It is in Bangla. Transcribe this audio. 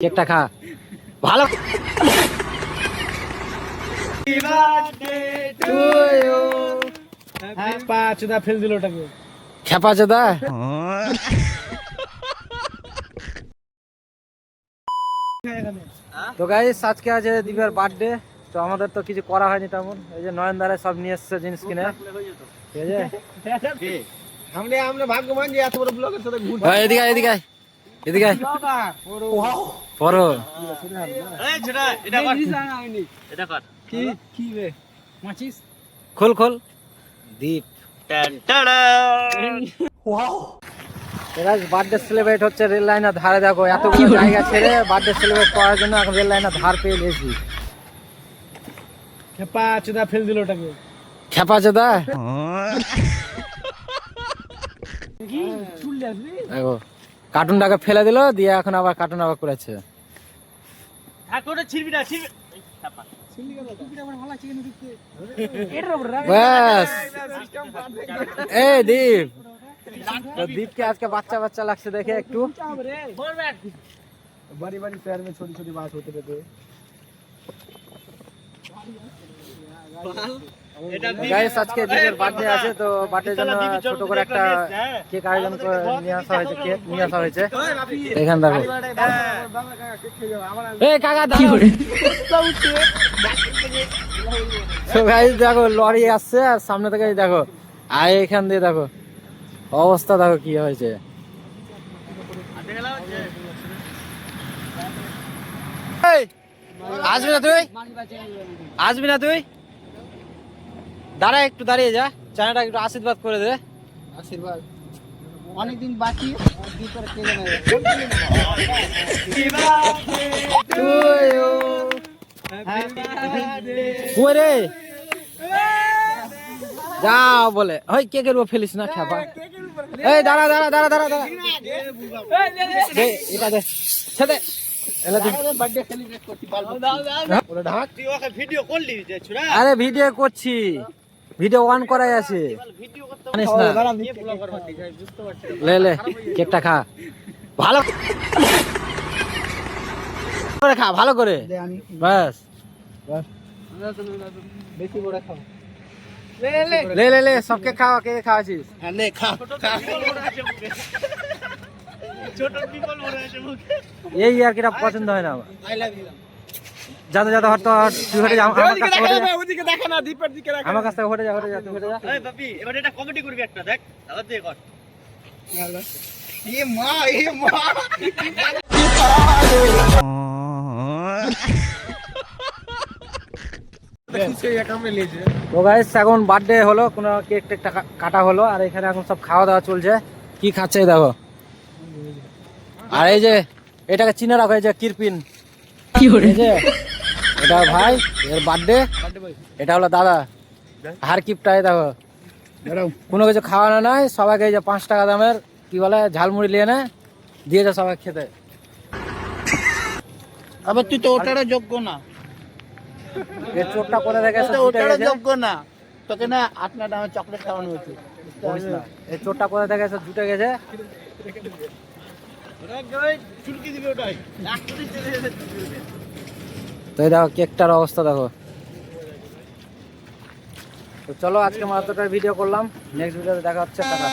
কেকটা খা ভালো। চোদা ফেল দিল ওটাকে খেপা চোদা। তো গাইস আজকে আছে দীপের বার্থডে। তো আমাদের তো কিছু করা হয়নি তেমন, এই যে নয়নদারে সব নিয়ে এসছে জিনিস কিনে, ঠিক আছে। আমরা ভাগ্যবান যে এত বড় ব্লগের সাথে ঘুরতে হ্যাঁ, এদিকে আয়, এদিকে আয়, এদিকে আয়। পড়ো কি রে মাছিস খোল খোল দীপ। বার্থডে সেলিব্রেট হচ্ছে রেল লাইনের ধারে। দেখো এতগুলো জায়গা ছেড়ে বার্থডে সেলিব্রেট করার জন্য এখন রেল লাইনের ধার পেয়ে গেছি। খেপা চোদা ফেল দিল ওটাকে খেপা চোদা। দেখো কার্টুনটাকে ফেলে দিল, দিয়ে এখন আবার কার্টুন আবার করেছে। ব্যাস এই দীপ, তো দীপকে আজকে বাচ্চা বাচ্চা লাগছে দেখে একটু। বাড়ি বাড়ি शहर में छोटी छोटी बात होते रहते हैं। গাইস আজকে দীপের বার্থডে আছে, তো বার্থডের জন্য ছোট করে একটা কেক আয়োজন করে নিয়ে আসা হয়েছে। কেক নিয়ে আসা হয়েছে এখানে দেখো। এই কাকা দাও। তো গাইস দেখো লরি আসছে আর সামনে থেকে দেখো, আর এখান দিয়ে দেখো অবস্থা দেখো কি হয়েছে। এই আসবি না তুই, আসবি না তুই, দাঁড়া একটু, দাঁড়িয়ে যা, চানাটা একটু আশীর্বাদ করে দে। আশীর্বাদ অনেকদিন বাকি রে যাও বলে ওই কে করবো, ফেলিস না খেপা। এই দাঁড়া দাঁড়া দাঁড়া দাঁড়া দাঁড়া, এটা দে ছেদে। আরে ভিডিও করছি, ভিডিও অন করাই আছে। লে লে কেকটা খা ভালো করে, খা ভালো করে, ব্যাস। বেশি বড় খাও লে লে লে সব কেক খাওয়া, কে খাওয়াছিস? লে খা এই আর কিটা পছন্দ হয় না আমার। আই লাভ ইউ যাতে যাতে হট তুই হটে যা, আমার কাছ থেকে হটে যা, ওদিকে দেখা না দীপের দিকে দেখা আমার কাছ থেকে হটে যা, হটে যা, তুই হটে যা। এই বাপি এবারে এটা কমেডি করবি একটা, দেখ আবার তুই কর। এ মা তো গাইস এখন বার্থডে হলো, কোনো কেক টেক কাটা হলো, আর এখানে এখন সব খাওয়া দাওয়া চলছে। কি খাচ্ছে এই দেখো, আর এই যে এটাকে চিনে রাখো, এই যে কিরপিন, এই যে এটা ভাই এর বার্থডে, এটা হলো দাদা হার কিপটা। এই দেখো কোনো কিছু খাওয়ানো নাই, সবাইকে এই যে 5 টাকা দামের কি বলে ঝালমুড়ি নিয়ে নেয়, দিয়েছে সবাই খেতে। আবার তুই তো ওটারও যোগ্য না, এর চোটটা করে রেখে ওটারও যোগ্য না, তোকে না আপনার দামে চকলেট খাওয়ানো হয়েছে। এই চোটটা করে দেখে জুটে গেছে। চুলকি দিবে ওটাই। তো এই দেখো কেকটার অবস্থা দেখো। তো চলো আজকে মাত্রটার ভিডিও করলাম, নেক্সট ভিডিওতে দেখা হচ্ছে, টাটা।